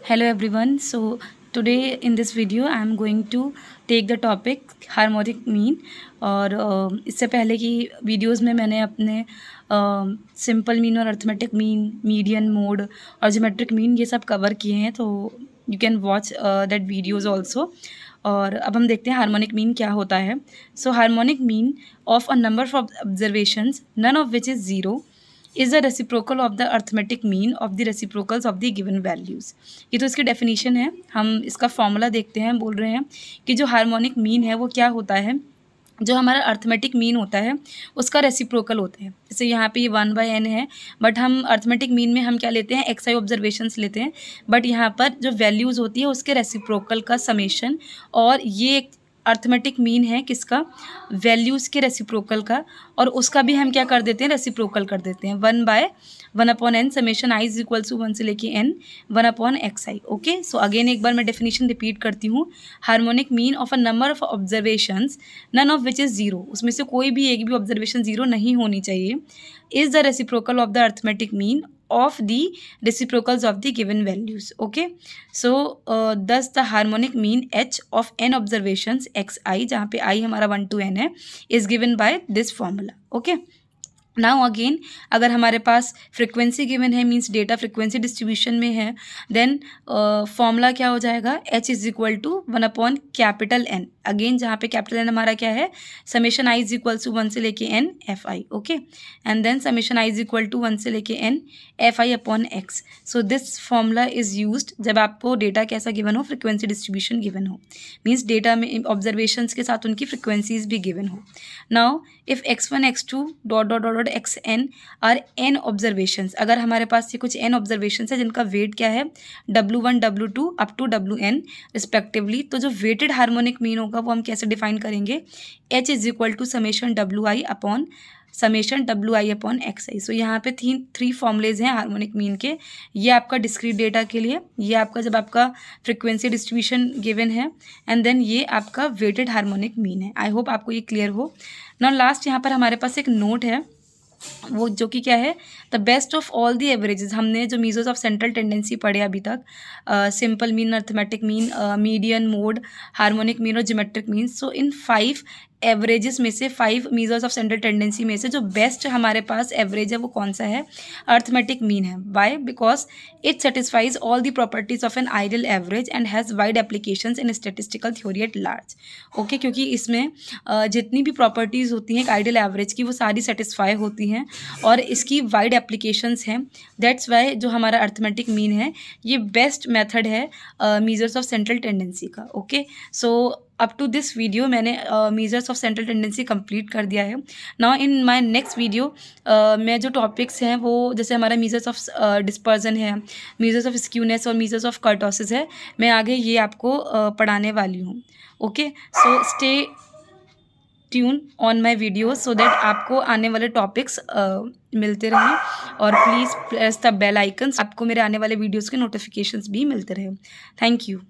Hello everyone. So today in this video I am going to take the topic harmonic mean. और इससे पहले की videos में मैंने अपने सिंपल मीन और अर्थमेटिक मीन, मीडियन मोड और ज्योमेट्रिक मीन ये सब कवर किए हैं, तो you can watch that videos also. और अब हम देखते हैं हार्मोनिक मीन क्या होता है। So harmonic mean of a number of observations none of which is zero is the reciprocal of the arithmetic mean of the reciprocals of the given values. ये तो इसकी डेफिनेशन है। हम इसका फॉर्मूला देखते हैं। बोल रहे हैं कि जो हार्मोनिक मीन है वो क्या होता है, जो हमारा अर्थमेटिक मीन होता है उसका रेसिप्रोकल होता है। जैसे यहाँ पे ये 1/n है, बट हम अर्थमेटिक मीन में हम क्या लेते हैं, एक्स आई ऑब्जर्वेशंस लेते हैं, बट यहाँ पर जो वैल्यूज़ होती है उसके रेसिप्रोकल का समेशन। और ये एक अर्थमेटिक मीन है किसका, वैल्यूज़ के रेसिप्रोकल का, और उसका भी हम क्या कर देते हैं, रेसिप्रोकल कर देते हैं। 1/1/n summation i is equal to 1 से लेके n 1/xi। Okay, so again एक बार मैं डेफिनेशन रिपीट करती हूँ। Harmonic mean of a number of observations none of which is zero, उसमें से कोई भी एक भी ऑब्जर्वेशन ज़ीरो नहीं होनी चाहिए, is the reciprocal of the arithmetic mean of the reciprocals of the given values. Okay, so thus the harmonic mean h of n observations xi, जहाँ पे i हमारा 1 to n है, is given by this formula. Okay, now again अगर हमारे पास frequency given है, means data frequency distribution में है, देन फॉर्मूला क्या हो जाएगा, h इज इक्वल टू 1/कैपिटल N। अगेन जहाँ पे कैपिटल N हमारा क्या है, summation i is equal to 1 से लेके n fi। Okay, and then summation i is equal to 1 से लेके n fi/x। So this formula is used जब आपको डेटा कैसा गिवन हो, फ्रिक्वेंसी डिस्ट्रीब्यूशन गिवन हो, मीन्स डेटा में ऑब्जर्वेशंस के साथ उनकी फ्रिक्वेंसीज भी गिवन हो। Now if x1 x2 dot dot dot xn are n observations, अगर हमारे पास ये कुछ n ऑब्जर्वेशंस है जिनका वेट क्या है, w1 w2 up to wn respectively, तो जो वेटेड हार्मोनिक मीन होगा वो हम कैसे डिफाइन करेंगे, h is equal to summation wi upon summation wi upon xi। So यहाँ पे थ्री फॉर्मूलेज हैं हार्मोनिक मीन के। ये आपका डिस्क्रीट डेटा के लिए, ये आपका जब आपका फ्रिक्वेंसी डिस्ट्रीब्यूशन गिवन है, एंड देन ये आपका वेटेड हार्मोनिक मीन है। आई होप आपको ये क्लियर हो। नाउ लास्ट यहाँ पर हमारे पास एक नोट है, वो जो कि क्या है, the best of all the averages. हमने जो मीजर्स ऑफ सेंट्रल टेंडेंसी पढ़े अभी तक, simple mean, arithmetic mean, median mode, harmonic mean और ज्योमेट्रिक मीन। सो इन 5 एवरेजेस में से, 5 मीजर्स ऑफ सेंट्रल टेंडेंसी में से जो बेस्ट हमारे पास एवरेज है वो कौन सा है, अर्थमेटिक मीन है। Why, because it satisfies all the properties of an ideal average and has wide applications in statistical theory at large. Okay, क्योंकि इसमें जितनी भी प्रॉपर्टीज़ होती हैं एक आइडियल एवरेज की, वो सारी सेटिस्फाई होती हैं और इसकी वाइड एप्लीकेशंस हैं। दैट्स वाई जो हमारा अर्थमेटिक मीन है ये बेस्ट मेथड है मीजर्स ऑफ सेंट्रल टेंडेंसी का। Okay, so up to this video मैंने measures of central tendency complete कर दिया है। Now in my next video में जो टॉपिक्स हैं वो, जैसे हमारा मीजर्स ऑफ डिस्पर्जन है, मीजर्स ऑफ स्क्यूनेस और मीजर्स ऑफ कर्टोसिस है, मैं आगे ये आपको पढ़ाने वाली हूँ। Okay, so stay tune on my video so that आपको आने वाले टॉपिक्स मिलते रहें, और please press the bell icon, आपको मेरे आने वाले वीडियोज़ के नोटिफिकेशंस भी मिलते रहें। Thank you.